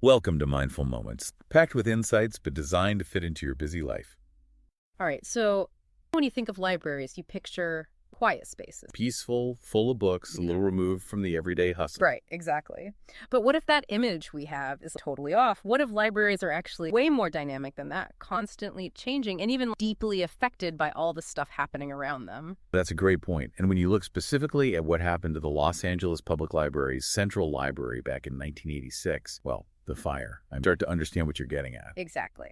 Welcome to Mindful Moments, packed with insights but designed to fit into your busy life. All right, so when you think of libraries, you picture quiet spaces. Peaceful, full of books, a little removed from the everyday hustle. Right, exactly. But what if that image we have is totally off? What if libraries are actually way more dynamic than that, constantly changing and even deeply affected by all the stuff happening around them? That's a great point. And when you look specifically at what happened to the Los Angeles Public Library's Central Library back in 1986, well, the fire, I start to understand what you're getting at. Exactly.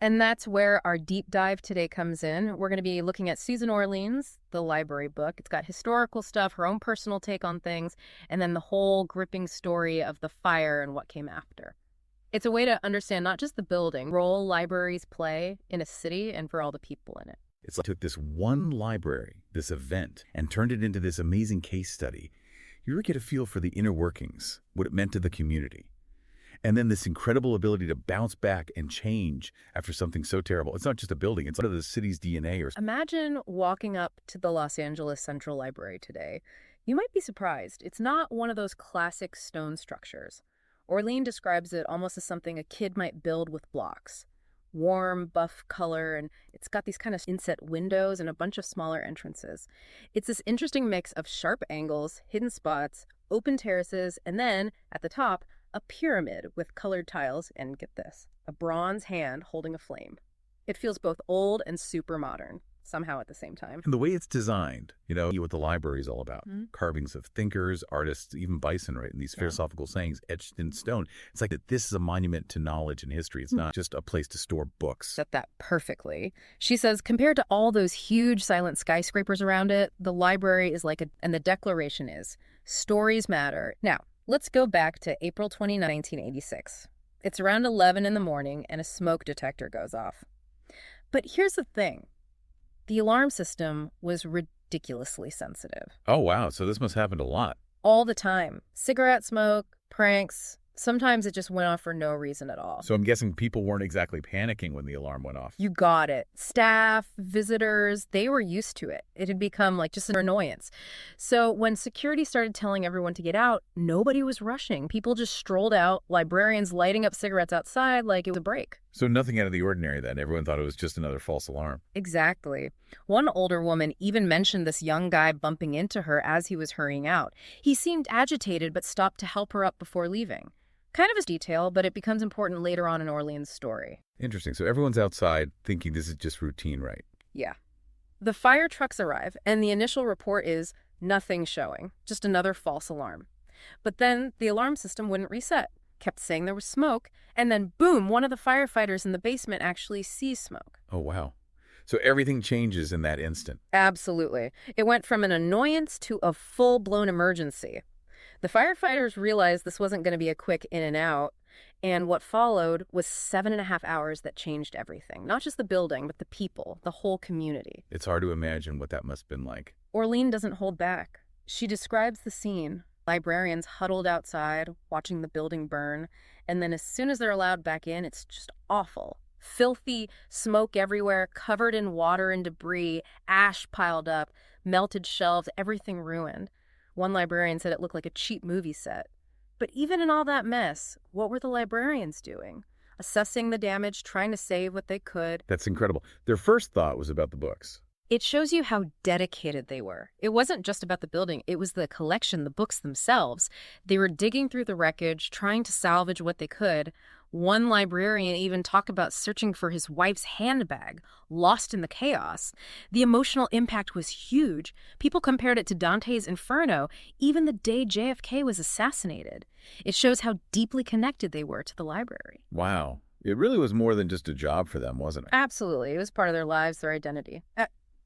And that's where our deep dive today comes in. We're going to be looking at Susan Orlean's The Library Book. It's got historical stuff, her own personal take on things, and then the whole gripping story of the fire and what came after. It's a way to understand not just the building, role libraries play in a city and for all the people in it. It's like took this one library, this event, and turned it into this amazing case study. You really get a feel for the inner workings, what it meant to the community. And then this incredible ability to bounce back and change after something so terrible. It's not just a building, it's part of the city's DNA. Imagine walking up to the Los Angeles Central Library today. You might be surprised. It's not one of those classic stone structures. Orlean describes it almost as something a kid might build with blocks. Warm, buff color, and it's got these kind of inset windows and a bunch of smaller entrances. It's this interesting mix of sharp angles, hidden spots, open terraces, and then, at the top, a pyramid with colored tiles, and get this, a bronze hand holding a flame. It feels both old and super modern, somehow at the same time. And the way it's designed, what the library is all about. Mhm. Carvings of thinkers, artists, even bison, right? And these Yeah. philosophical sayings etched in stone. It's like that this is a monument to knowledge and history. It's not just a place to store books. Said that perfectly. She says, compared to all those huge silent skyscrapers around it, the library is and the declaration is, stories matter. Now, let's go back to April 29, 1986. It's around 11 in the morning and a smoke detector goes off. But here's the thing. The alarm system was ridiculously sensitive. Oh, wow. So this must happen a lot. All the time. Cigarette smoke, pranks. Sometimes it just went off for no reason at all. So I'm guessing people weren't exactly panicking when the alarm went off. You got it. Staff, visitors, they were used to it. It had become just an annoyance. So when security started telling everyone to get out, nobody was rushing. People just strolled out, librarians lighting up cigarettes outside like it was a break. So nothing out of the ordinary then. Everyone thought it was just another false alarm. Exactly. One older woman even mentioned this young guy bumping into her as he was hurrying out. He seemed agitated but stopped to help her up before leaving. Kind of a detail, but it becomes important later on in Orlean's story. Interesting. So everyone's outside thinking this is just routine, right? Yeah. The fire trucks arrive, and the initial report is nothing showing, just another false alarm. But then the alarm system wouldn't reset, kept saying there was smoke, and then boom, one of the firefighters in the basement actually sees smoke. Oh, wow. So everything changes in that instant. Absolutely. It went from an annoyance to a full-blown emergency. The firefighters realized this wasn't going to be a quick in and out, and what followed was 7.5 hours that changed everything. Not just the building, but the people, the whole community. It's hard to imagine what that must have been like. Orlean doesn't hold back. She describes the scene. Librarians huddled outside, watching the building burn, and then as soon as they're allowed back in, it's just awful. Filthy smoke everywhere, covered in water and debris, ash piled up, melted shelves, everything ruined. One librarian said it looked like a cheap movie set. But even in all that mess, what were the librarians doing? Assessing the damage, trying to save what they could. That's incredible. Their first thought was about the books. It shows you how dedicated they were. It wasn't just about the building, it was the collection, the books themselves. They were digging through the wreckage, trying to salvage what they could. One librarian even talked about searching for his wife's handbag, lost in the chaos. The emotional impact was huge. People compared it to Dante's Inferno, even the day JFK was assassinated. It shows how deeply connected they were to the library. Wow. It really was more than just a job for them, wasn't it? Absolutely. It was part of their lives, their identity.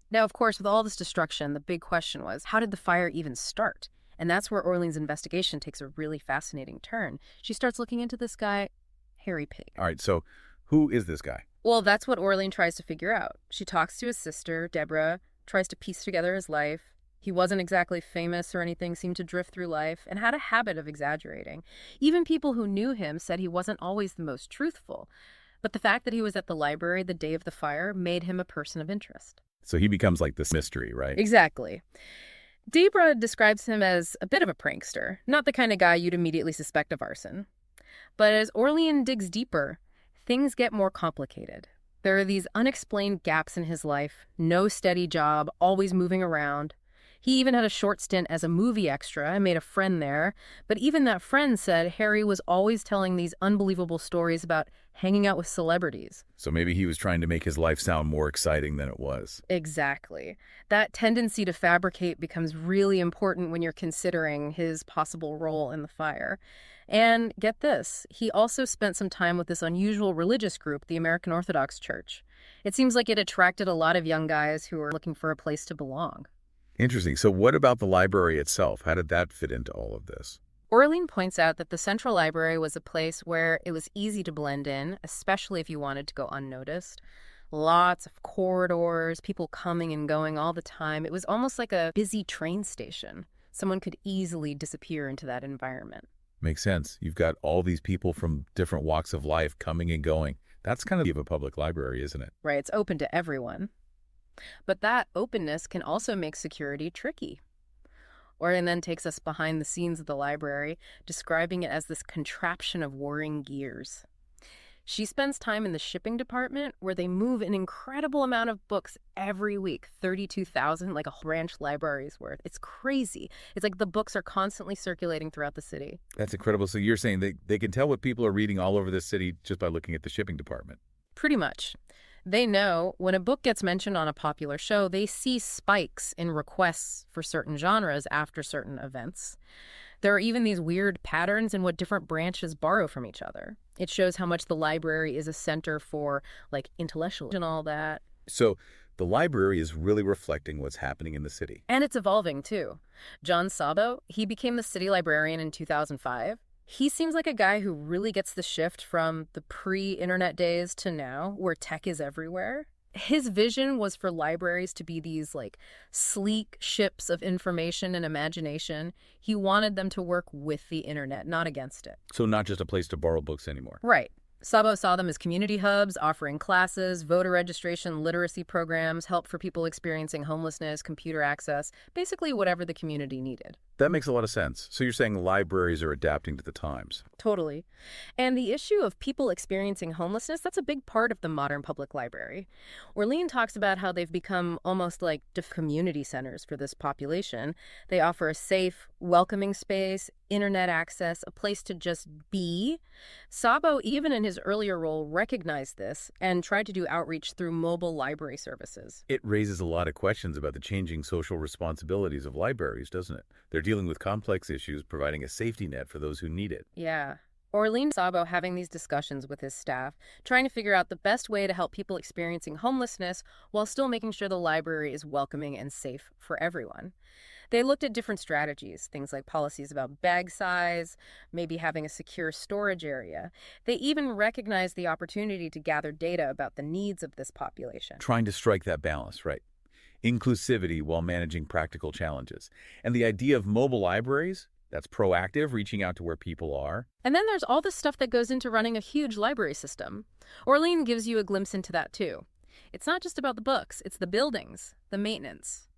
Now, of course, with all this destruction, the big question was, how did the fire even start? And that's where Orlean's investigation takes a really fascinating turn. She starts looking into this guy, Harry Pig. All right, so who is this guy? Well, that's what Orlean tries to figure out. She talks to his sister, Deborah, tries to piece together his life. He wasn't exactly famous or anything, seemed to drift through life, and had a habit of exaggerating. Even people who knew him said he wasn't always the most truthful. But the fact that he was at the library the day of the fire made him a person of interest. So he becomes like this mystery, right? Exactly. Deborah describes him as a bit of a prankster, not the kind of guy you'd immediately suspect of arson. But as Orlean digs deeper, things get more complicated. There are these unexplained gaps in his life, no steady job, always moving around. He even had a short stint as a movie extra and made a friend there, but even that friend said Harry was always telling these unbelievable stories about hanging out with celebrities. So maybe he was trying to make his life sound more exciting than it was. Exactly. That tendency to fabricate becomes really important when you're considering his possible role in the fire. And get this, he also spent some time with this unusual religious group, the American Orthodox Church. It seems like it attracted a lot of young guys who were looking for a place to belong. Interesting. So what about the library itself? How did that fit into all of this? Orlean points out that the Central Library was a place where it was easy to blend in, especially if you wanted to go unnoticed. Lots of corridors, people coming and going all the time. It was almost like a busy train station. Someone could easily disappear into that environment. Makes sense. You've got all these people from different walks of life coming and going. That's kind of a public library, isn't it? Right, it's open to everyone. But that openness can also make security tricky. Orlean then takes us behind the scenes of the library, describing it as this contraption of whirring gears. She spends time in the shipping department where they move an incredible amount of books every week, 32,000, like a branch library's worth. It's crazy. It's like the books are constantly circulating throughout the city. That's incredible. So you're saying they can tell what people are reading all over this city just by looking at the shipping department? Pretty much. They know when a book gets mentioned on a popular show, they see spikes in requests for certain genres after certain events. There are even these weird patterns in what different branches borrow from each other. It shows how much the library is a center for, like, intellectual and all that. So the library is really reflecting what's happening in the city. And it's evolving, too. John Sabo, he became the city librarian in 2005. He seems like a guy who really gets the shift from the pre-internet days to now, where tech is everywhere. His vision was for libraries to be these, like, sleek ships of information and imagination. He wanted them to work with the internet, not against it. So not just a place to borrow books anymore. Right. Sabo saw them as community hubs, offering classes, voter registration, literacy programs, help for people experiencing homelessness, computer access, basically whatever the community needed. That makes a lot of sense. So you're saying libraries are adapting to the times. Totally. And the issue of people experiencing homelessness, that's a big part of the modern public library. Orlean talks about how they've become almost like community centers for this population. They offer a safe, welcoming space, internet access, a place to just be. Sabo, even in his earlier role, recognized this and tried to do outreach through mobile library services. It raises a lot of questions about the changing social responsibilities of libraries, doesn't it? They're dealing with complex issues, providing a safety net for those who need it. Yeah. Orlean Sabo having these discussions with his staff, trying to figure out the best way to help people experiencing homelessness while still making sure the library is welcoming and safe for everyone. They looked at different strategies, things like policies about bag size, maybe having a secure storage area. They even recognized the opportunity to gather data about the needs of this population. Trying to strike that balance, right? Inclusivity while managing practical challenges. And the idea of mobile libraries, that's proactive, reaching out to where people are. And then there's all the stuff that goes into running a huge library system. Orlean gives you a glimpse into that too. It's not just about the books, it's the buildings, the maintenance.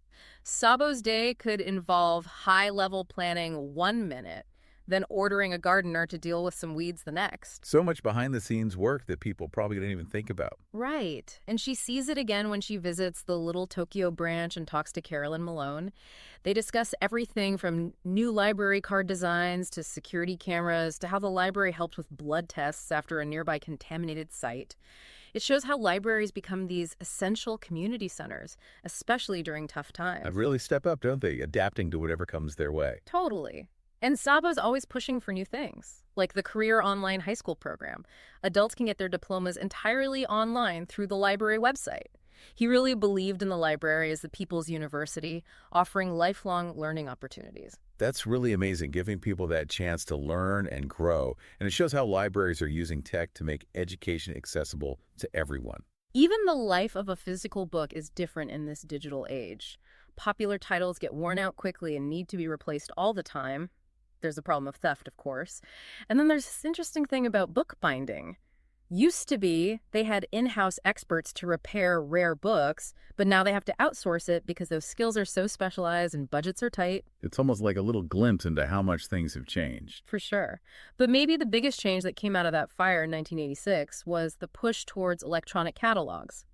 Sabo's day could involve high-level planning 1 minute, then ordering a gardener to deal with some weeds the next. So much behind-the-scenes work that people probably didn't even think about. Right. And she sees it again when she visits the Little Tokyo branch and talks to Carolyn Malone. They discuss everything from new library card designs to security cameras to how the library helped with blood tests after a nearby contaminated site. It shows how libraries become these essential community centers, especially during tough times. They really step up, don't they? Adapting to whatever comes their way. Totally. And Sabo's always pushing for new things, like the Career Online High School program. Adults can get their diplomas entirely online through the library website. He really believed in the library as the people's university, offering lifelong learning opportunities. That's really amazing, giving people that chance to learn and grow. And it shows how libraries are using tech to make education accessible to everyone. Even the life of a physical book is different in this digital age. Popular titles get worn out quickly and need to be replaced all the time. There's a problem of theft, of course. And then there's this interesting thing about bookbinding. Used to be they had in-house experts to repair rare books, but now they have to outsource it because those skills are so specialized and budgets are tight. It's almost like a little glimpse into how much things have changed. For sure. But maybe the biggest change that came out of that fire in 1986 was the push towards electronic catalogs.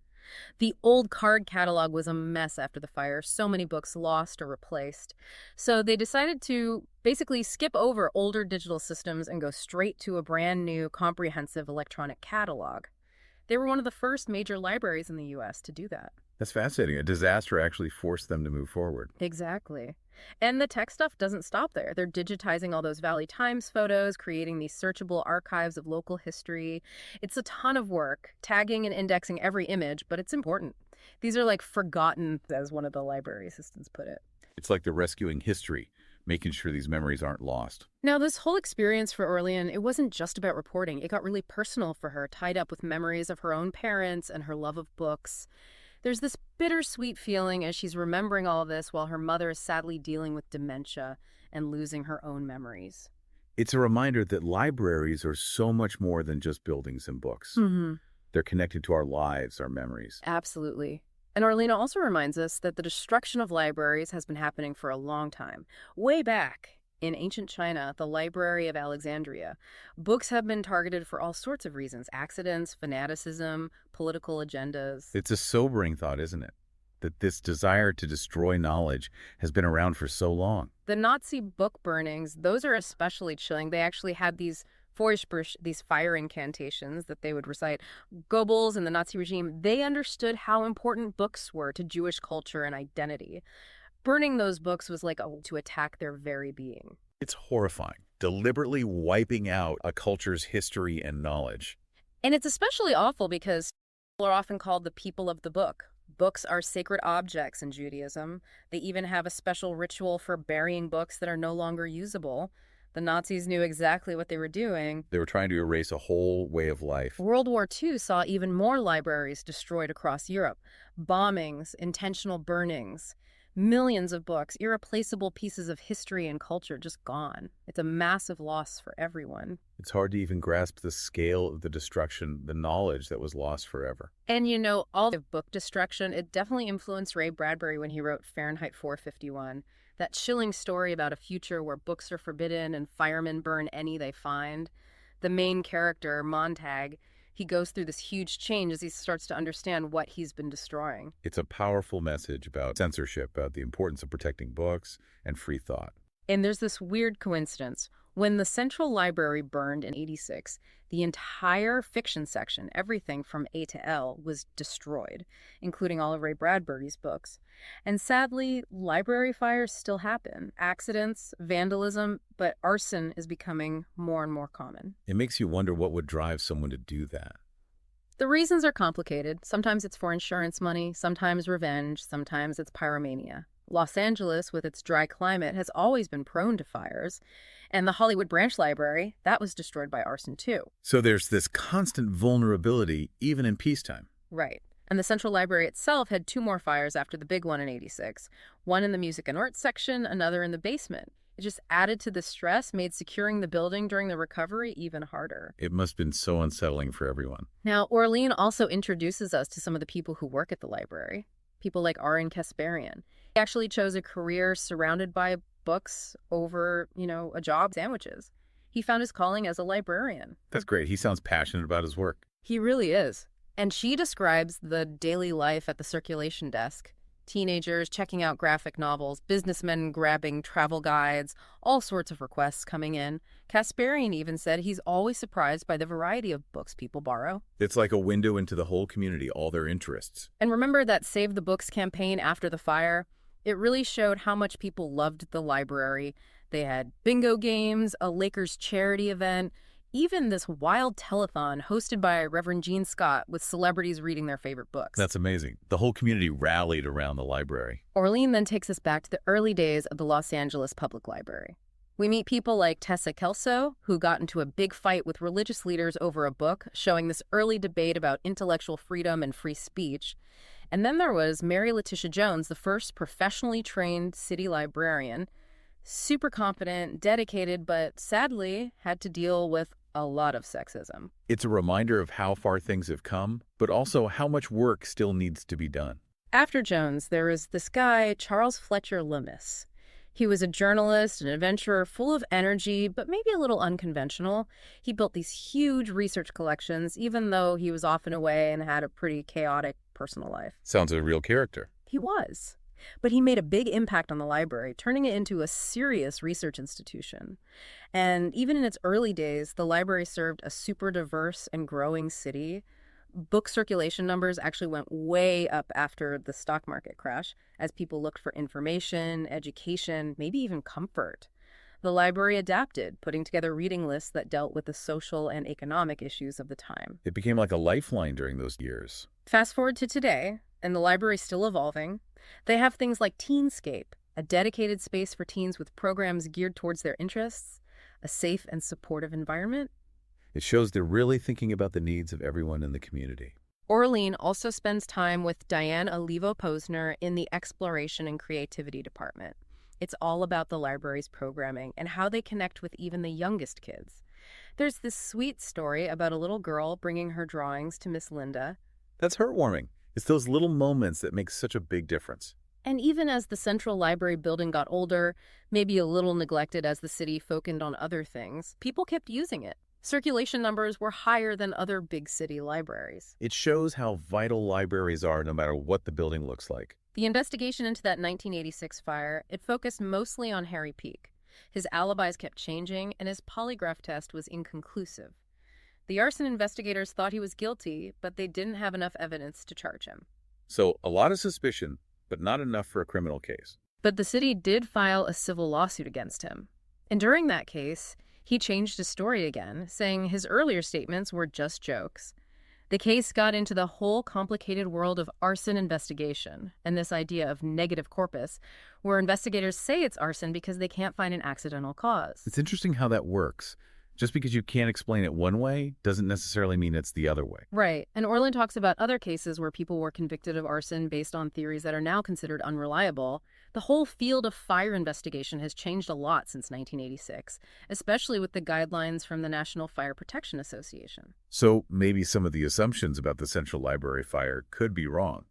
The old card catalog was a mess after the fire, so many books lost or replaced. So they decided to basically skip over older digital systems and go straight to a brand new comprehensive electronic catalog. They were one of the first major libraries in the US to do that. That's fascinating. A disaster actually forced them to move forward. Exactly. And the tech stuff doesn't stop there. They're digitizing all those Valley Times photos, creating these searchable archives of local history. It's a ton of work, tagging and indexing every image, but it's important. These are like forgotten, as one of the library assistants put it. It's like they're rescuing history, making sure these memories aren't lost. Now, this whole experience for Orlean, it wasn't just about reporting. It got really personal for her, tied up with memories of her own parents and her love of books. There's this bittersweet feeling as she's remembering all of this while her mother is sadly dealing with dementia and losing her own memories. It's a reminder that libraries are so much more than just buildings and books. Mm-hmm. They're connected to our lives, our memories. Absolutely. And Orlena also reminds us that the destruction of libraries has been happening for a long time. Way back in ancient China, the Library of Alexandria, books have been targeted for all sorts of reasons: accidents, fanaticism, political agendas. It's a sobering thought, isn't it? That this desire to destroy knowledge has been around for so long. The Nazi book burnings, those are especially chilling. They actually had these Feuersprüche, these fire incantations that they would recite. Goebbels and the Nazi regime, they understood how important books were to Jewish culture and identity. Burning those books was like to attack their very being. It's horrifying, deliberately wiping out a culture's history and knowledge. And it's especially awful because people are often called the people of the book. Books are sacred objects in Judaism. They even have a special ritual for burying books that are no longer usable. The Nazis knew exactly what they were doing. They were trying to erase a whole way of life. World War II saw even more libraries destroyed across Europe. Bombings, intentional burnings. Millions of books, irreplaceable pieces of history and culture just gone. It's a massive loss for everyone. It's hard to even grasp the scale of the destruction, the knowledge that was lost forever. And you know, all the book destruction, it definitely influenced Ray Bradbury when he wrote Fahrenheit 451. That chilling story about a future where books are forbidden and firemen burn any they find. The main character, Montag, he goes through this huge change as he starts to understand what he's been destroying. It's a powerful message about censorship, about the importance of protecting books and free thought. And there's this weird coincidence. When the Central Library burned in '86, the entire fiction section, everything from A to L, was destroyed, including all of Ray Bradbury's books. And sadly, library fires still happen. Accidents, vandalism, but arson is becoming more and more common. It makes you wonder what would drive someone to do that. The reasons are complicated. Sometimes it's for insurance money, sometimes revenge, sometimes it's pyromania. Los Angeles, with its dry climate, has always been prone to fires. And the Hollywood Branch Library, that was destroyed by arson too. So there's this constant vulnerability, even in peacetime. Right. And the Central Library itself had 2 more fires after the big one in '86. One in the music and arts section, another in the basement. It just added to the stress, made securing the building during the recovery even harder. It must have been so unsettling for everyone. Now, Orlean also introduces us to some of the people who work at the library. People like Aaron Kasparian. He actually chose a career surrounded by books over, a job, sandwiches. He found his calling as a librarian. That's great. He sounds passionate about his work. He really is. And she describes the daily life at the circulation desk. Teenagers checking out graphic novels, businessmen grabbing travel guides, all sorts of requests coming in. Kasparian even said he's always surprised by the variety of books people borrow. It's like a window into the whole community, all their interests. And remember that Save the Books campaign after the fire? It really showed how much people loved the library. They had bingo games, a Lakers charity event, even this wild telethon hosted by Reverend Gene Scott with celebrities reading their favorite books. That's amazing. The whole community rallied around the library. Orlean then takes us back to the early days of the Los Angeles Public Library. We meet people like Tessa Kelso, who got into a big fight with religious leaders over a book, showing this early debate about intellectual freedom and free speech. And then there was Mary Letitia Jones, the first professionally trained city librarian, super competent, dedicated, but sadly had to deal with a lot of sexism. It's a reminder of how far things have come, but also how much work still needs to be done. After Jones, there was this guy, Charles Fletcher Lummis. He was a journalist, an adventurer, full of energy, but maybe a little unconventional. He built these huge research collections, even though he was often away and had a pretty chaotic personal life. Sounds a real character. He was. But he made a big impact on the library, turning it into a serious research institution. And even in its early days, the library served a super diverse and growing city. Book circulation numbers actually went way up after the stock market crash as people looked for information, education, maybe even comfort. The library adapted, putting together reading lists that dealt with the social and economic issues of the time. It became like a lifeline during those years. Fast forward to today, and the library's still evolving. They have things like Teenscape, a dedicated space for teens with programs geared towards their interests, a safe and supportive environment. It shows they're really thinking about the needs of everyone in the community. Orleen also spends time with Diane Olivo-Posner in the Exploration and Creativity Department. It's all about the library's programming and how they connect with even the youngest kids. There's this sweet story about a little girl bringing her drawings to Miss Linda. That's heartwarming. It's those little moments that make such a big difference. And even as the central library building got older, maybe a little neglected as the city focused on other things, people kept using it. Circulation numbers were higher than other big city libraries. It shows how vital libraries are no matter what the building looks like. The investigation into that 1986 fire, it focused mostly on Harry Peake. His alibis kept changing, and his polygraph test was inconclusive. The arson investigators thought he was guilty, but they didn't have enough evidence to charge him. So, a lot of suspicion, but not enough for a criminal case. But the city did file a civil lawsuit against him. And during that case, he changed his story again, saying his earlier statements were just jokes. The case got into the whole complicated world of arson investigation and this idea of negative corpus, where investigators say it's arson because they can't find an accidental cause. It's interesting how that works. Just because you can't explain it one way doesn't necessarily mean it's the other way. Right. And Orlin talks about other cases where people were convicted of arson based on theories that are now considered unreliable. The whole field of fire investigation has changed a lot since 1986, especially with the guidelines from the National Fire Protection Association. So maybe some of the assumptions about the Central Library fire could be wrong.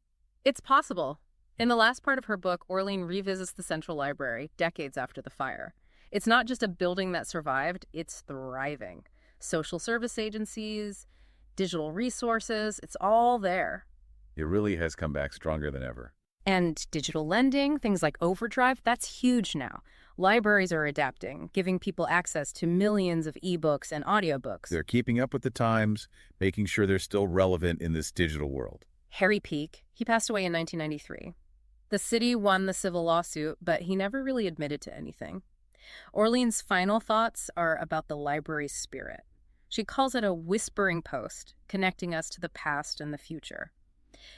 It's possible. In the last part of her book, Orleen revisits the Central Library decades after the fire. It's not just a building that survived, it's thriving. Social service agencies, digital resources, it's all there. It really has come back stronger than ever. And digital lending, things like Overdrive, that's huge now. Libraries are adapting, giving people access to millions of ebooks and audiobooks. They're keeping up with the times, making sure they're still relevant in this digital world. Harry Peake, he passed away in 1993. The city won the civil lawsuit, but he never really admitted to anything. Orleen's final thoughts are about the library's spirit. She calls it a whispering post, connecting us to the past and the future.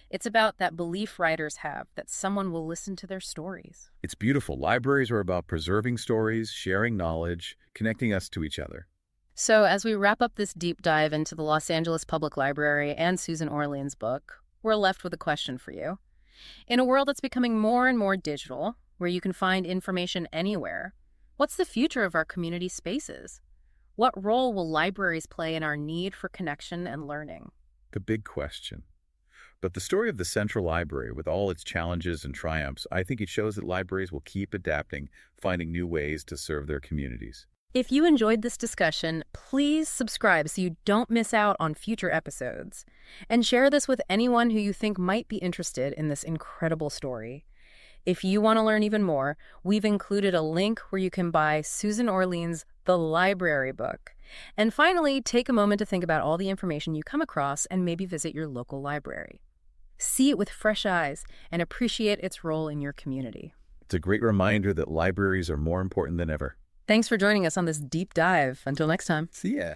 It's about that belief writers have that someone will listen to their stories. It's beautiful. Libraries are about preserving stories, sharing knowledge, connecting us to each other. So as we wrap up this deep dive into the Los Angeles Public Library and Susan Orlean's book, we're left with a question for you. In a world that's becoming more and more digital, where you can find information anywhere, what's the future of our community spaces? What role will libraries play in our need for connection and learning? The big question. But the story of the Central Library, with all its challenges and triumphs, I think it shows that libraries will keep adapting, finding new ways to serve their communities. If you enjoyed this discussion, please subscribe so you don't miss out on future episodes. And share this with anyone who you think might be interested in this incredible story. If you want to learn even more, we've included a link where you can buy Susan Orlean's The Library book. And finally, take a moment to think about all the information you come across and maybe visit your local library. See it with fresh eyes and appreciate its role in your community. It's a great reminder that libraries are more important than ever. Thanks for joining us on this deep dive. Until next time. See ya.